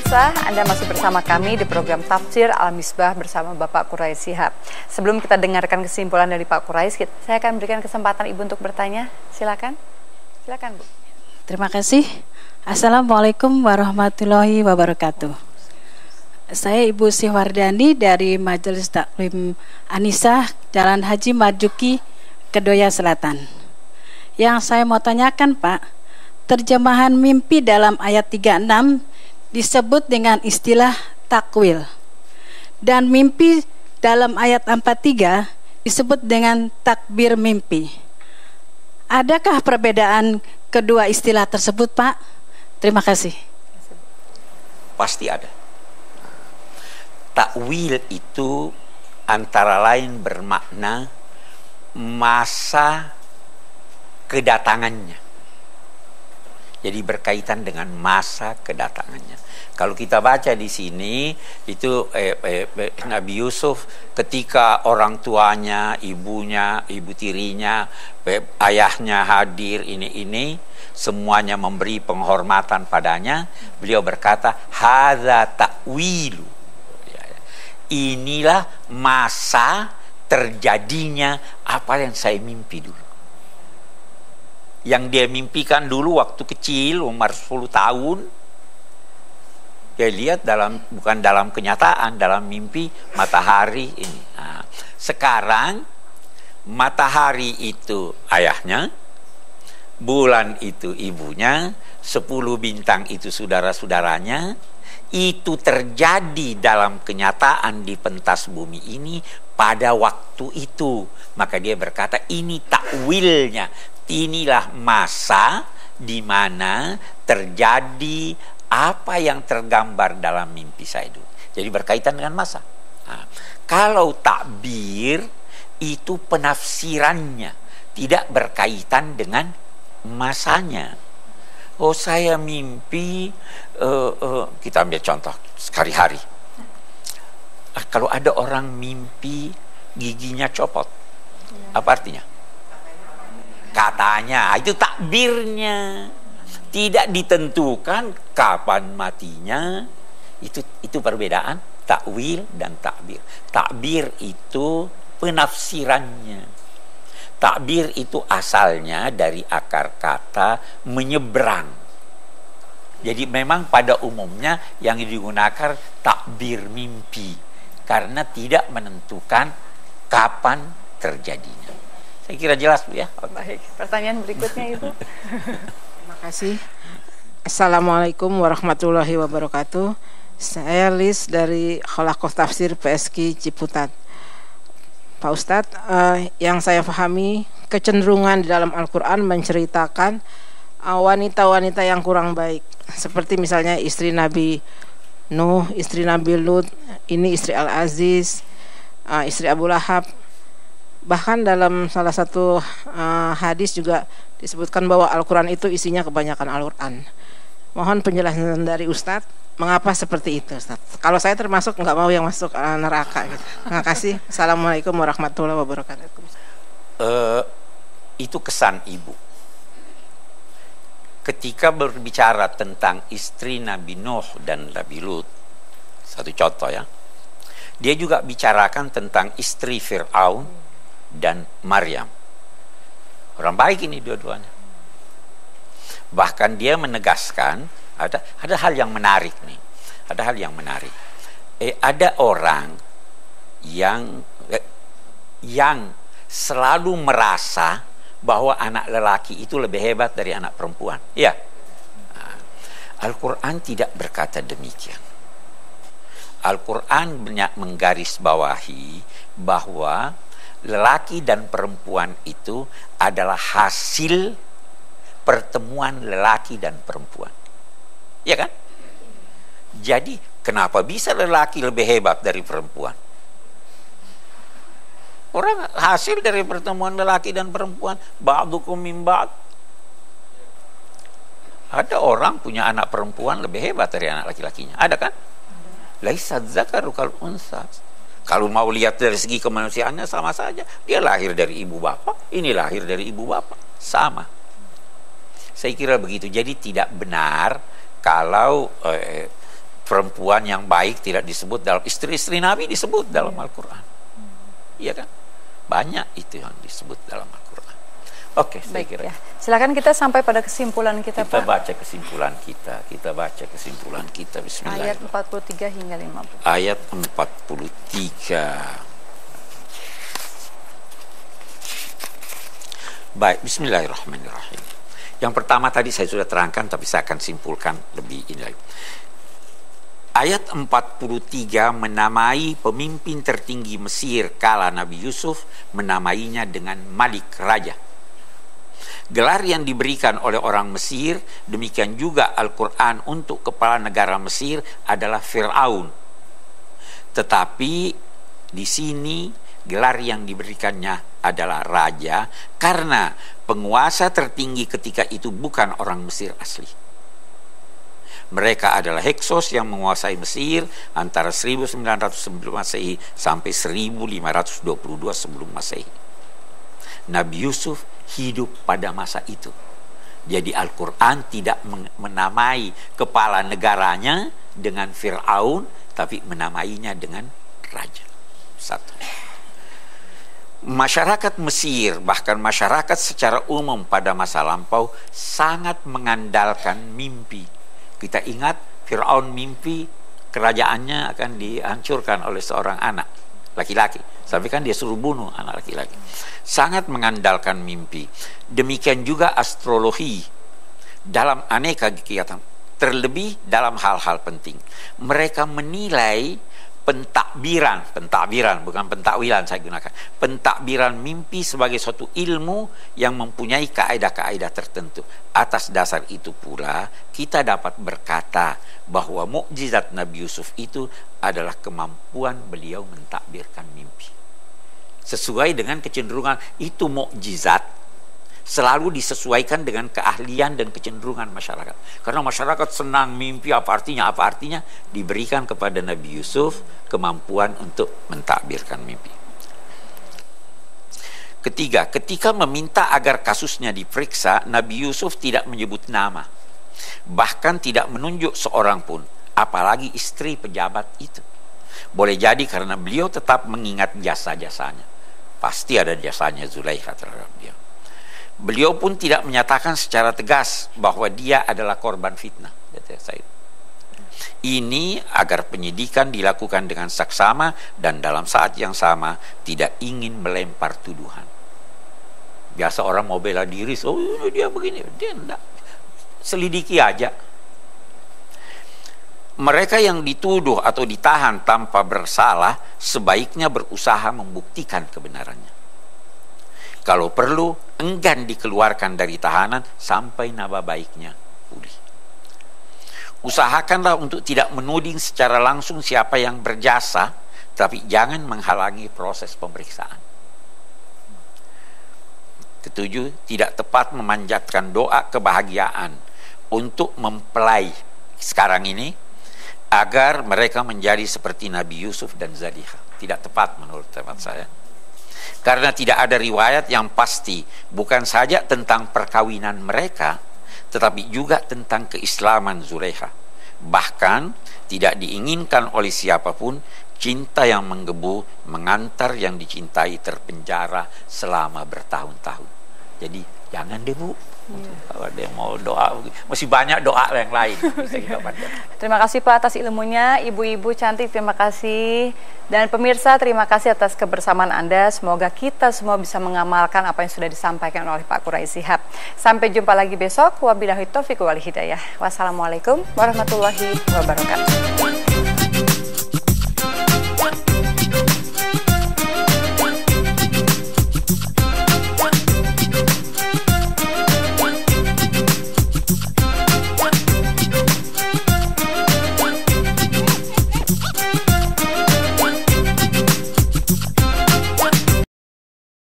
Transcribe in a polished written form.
Pemirsa, Anda masih bersama kami di program Tafsir Al-Misbah bersama Bapak Quraish Shihab. Sebelum kita dengarkan kesimpulan dari Pak Quraish, saya akan berikan kesempatan Ibu untuk bertanya. Silakan. Silakan, Bu. Terima kasih. Assalamualaikum warahmatullahi wabarakatuh. Saya Ibu Sihwardani dari Majelis Taklim Anisah, Jalan Haji Marjuki, Kedoya Selatan. Yang saya mau tanyakan, Pak, terjemahan mimpi dalam ayat 36 disebut dengan istilah takwil, dan mimpi dalam ayat 43 disebut dengan takbir mimpi. Adakah perbedaan kedua istilah tersebut, Pak? Terima kasih. Pasti ada. Takwil itu antara lain bermakna masa kedatangannya. Jadi berkaitan dengan masa kedatangannya. Kalau kita baca di sini itu Nabi Yusuf ketika orang tuanya, ibunya, ibu tirinya, ayahnya hadir ini semuanya memberi penghormatan padanya, beliau berkata, "Hadza ta'wilu." Inilah masa terjadinya apa yang saya mimpi dulu. Yang dia mimpikan dulu waktu kecil, umur 10 tahun, dia lihat bukan dalam kenyataan, dalam mimpi matahari ini. Nah, sekarang matahari itu ayahnya, bulan itu ibunya, 10 bintang itu saudara-saudaranya. Itu terjadi dalam kenyataan di pentas bumi ini pada waktu itu. Maka dia berkata, ini takwilnya. Inilah masa di mana terjadi apa yang tergambar dalam mimpi saya dulu. Jadi berkaitan dengan masa. Nah, kalau takbir itu penafsirannya, tidak berkaitan dengan masanya. Oh, saya mimpi, kita ambil contoh sehari-hari. Kalau ada orang mimpi giginya copot, apa artinya? Katanya, itu takbirnya. Tidak ditentukan kapan matinya. Itu perbedaan takwil dan takbir. Takbir itu penafsirannya. Takbir itu asalnya dari akar kata menyeberang. Jadi memang pada umumnya yang digunakan takbir mimpi, karena tidak menentukan kapan terjadinya. Saya kira jelas, Bu, ya. Baik, pertanyaan berikutnya, Ibu. Terima kasih. Assalamualaikum warahmatullahi wabarakatuh. Saya Lis dari Khalaqoh Tafsir PSK Ciputat. Pak Ustadz, yang saya pahami kecenderungan di dalam Al-Quran menceritakan wanita-wanita yang kurang baik, seperti misalnya istri Nabi Nuh, istri Nabi Lut, ini istri Al-Aziz, istri Abu Lahab. Bahkan dalam salah satu hadis juga disebutkan bahwa Al-Quran itu isinya kebanyakan Al-Quran. Mohon penjelasan dari Ustadz, mengapa seperti itu, Ustadz? Kalau saya termasuk nggak mau yang masuk neraka gitu. Terima kasih. Assalamualaikum warahmatullahi wabarakatuh. Itu kesan ibu. Ketika berbicara tentang istri Nabi Nuh dan Nabi Lut, satu contoh ya, dia juga bicarakan tentang istri Fir'aun dan Maryam. Orang baik ini dua-duanya. Bahkan dia menegaskan ada hal yang menarik nih. Ada hal yang menarik. Ada orang yang selalu merasa bahwa anak lelaki itu lebih hebat dari anak perempuan. Ya. Nah, Al-Quran tidak berkata demikian. Al-Quran menggarisbawahi bahwa lelaki dan perempuan itu adalah hasil pertemuan lelaki dan perempuan. Ya kan? Jadi kenapa bisa lelaki lebih hebat dari perempuan? Orang hasil dari pertemuan lelaki dan perempuan, ba'dukum min ba'd. Ada orang punya anak perempuan lebih hebat dari anak laki-lakinya. Ada kan? Laisa dzakaru kal unsa. Kalau mau lihat dari segi kemanusiaannya sama saja. Dia lahir dari ibu bapak, ini lahir dari ibu bapak. Sama. Saya kira begitu. Jadi tidak benar kalau perempuan yang baik tidak disebut dalam istri-istri Nabi disebut dalam Al-Quran. Iya kan? Banyak itu yang disebut dalam Al-Quran. Oke, saya Baik kira. ya. Silakan kita sampai pada kesimpulan kita, Kita Pak. baca kesimpulan kita. Kita baca kesimpulan kita. Ayat Bismillahirrahmanirrahim. 43 hingga 50. Ayat 43. Baik, bismillahirrahmanirrahim. Yang pertama tadi saya sudah terangkan, tapi saya akan simpulkan lebih ini lagi. Ayat 43 menamai pemimpin tertinggi Mesir kala Nabi Yusuf, menamainya dengan Malik, raja. Gelar yang diberikan oleh orang Mesir, demikian juga Al-Quran untuk kepala negara Mesir adalah Fir'aun. Tetapi di sini gelar yang diberikannya adalah raja, karena penguasa tertinggi ketika itu bukan orang Mesir asli. Mereka adalah Hyksos yang menguasai Mesir antara 1900 sebelum Masehi sampai 1522 sebelum Masehi. Nabi Yusuf hidup pada masa itu. Jadi Al-Quran tidak menamai kepala negaranya dengan Fir'aun, tapi menamainya dengan raja. Satu. Masyarakat Mesir, bahkan masyarakat secara umum pada masa lampau sangat mengandalkan mimpi. Kita ingat Fir'aun mimpi kerajaannya akan dihancurkan oleh seorang anak laki-laki. Tapi kan dia suruh bunuh anak laki-laki. Sangat mengandalkan mimpi. Demikian juga astrologi dalam aneka kegiatan. Terlebih dalam hal-hal penting. Mereka menilai pentakbiran, bukan pentakwilan saya gunakan. Pentakbiran mimpi sebagai suatu ilmu yang mempunyai kaedah-kaedah tertentu. Atas dasar itu pula kita dapat berkata bahwa mukjizat Nabi Yusuf itu adalah kemampuan beliau mentakbirkan mimpi. Sesuai dengan kecenderungan itu mukjizat selalu disesuaikan dengan keahlian dan kecenderungan masyarakat. Karena masyarakat senang mimpi, apa artinya? Diberikan kepada Nabi Yusuf kemampuan untuk mentakbirkan mimpi. Ketiga, ketika meminta agar kasusnya diperiksa, Nabi Yusuf tidak menyebut nama. Bahkan tidak menunjuk seorang pun, apalagi istri pejabat itu. Boleh jadi karena beliau tetap mengingat jasa-jasanya. Pasti ada jasanya Zulaikha terhadap dia. Beliau pun tidak menyatakan secara tegas bahwa dia adalah korban fitnah. Ini agar penyidikan dilakukan dengan saksama dan dalam saat yang sama tidak ingin melempar tuduhan. Biasa orang mau bela diri, oh dia begini, dia enggak. Selidiki aja. Mereka yang dituduh atau ditahan tanpa bersalah sebaiknya berusaha membuktikan kebenarannya. Kalau perlu, enggan dikeluarkan dari tahanan sampai nama baiknya pulih. Usahakanlah untuk tidak menuding secara langsung siapa yang berjasa, tapi jangan menghalangi proses pemeriksaan. Ketujuh, tidak tepat memanjatkan doa kebahagiaan untuk mempelai sekarang ini agar mereka menjadi seperti Nabi Yusuf dan Zulaikha. Tidak tepat menurut teman saya. Karena tidak ada riwayat yang pasti, bukan saja tentang perkawinan mereka, tetapi juga tentang keislaman Zulaikha. Bahkan tidak diinginkan oleh siapapun, cinta yang menggebu mengantar yang dicintai terpenjara selama bertahun-tahun. Jadi jangan deh Bu, kalau ada yang mau doa, masih banyak doa yang lain bisa kita baca. Terima kasih Pak atas ilmunya, ibu-ibu cantik, terima kasih. Dan pemirsa, terima kasih atas kebersamaan Anda. Semoga kita semua bisa mengamalkan apa yang sudah disampaikan oleh Pak Quraish Shihab. Sampai jumpa lagi besok. Wabillahi taufiq wal hidayah. Wassalamualaikum warahmatullahi wabarakatuh.